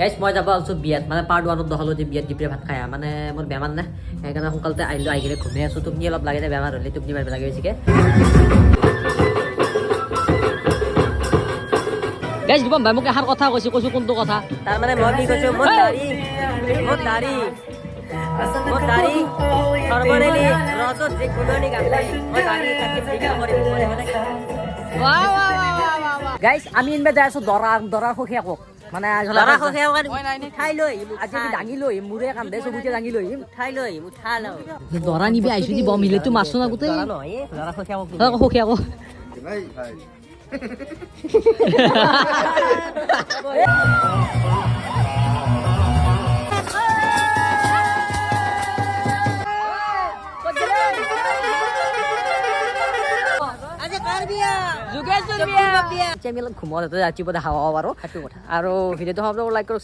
গাইছ মই যাব আছো বিয়াত মানে পাৰ্ট 1ত দহলো যে বিয়াত দিপৰে ভাত খাই মানে মোৰ বেমাৰ নাই সেইকাৰণে সোনকালতে আহিলো আহি কিনে ঘুমাই আছো টোপনি অলপ লাগে বেমাৰ হ'লে টোপনি মাৰিব লাগে বেছিকে গাইছ দিব ভাই মোক এষাৰ কথা কৈছো কোনটো কথা তাৰ মানে মই কি কৈছো মোৰ দাড়ি সৰ্বৰেলি ৰজত যে কুলনি গামলাই মই দাড়ি কাটি দিগা কৰিম বাহ গাইছ আমি ইনবে যাই আছো দৰা খখিয়াকক মানে দৰা খখিয়াক খাই লৈ আজি আমি দাঙি লৈ মুৰে কান্দে চবুতে দাঙি লৈ উঠাই লৈ উঠা লও দৰা নিবি আইছো দি বমিলে তো মাছছ না গুতে দৰা নহয় দৰা খখিয়াক ভাই ভাই ঘুমত যাচ্ছি বোধ হাওয়া পাৰো সেইটো কথা আৰু ভিডিঅ'টো লাইক কৰক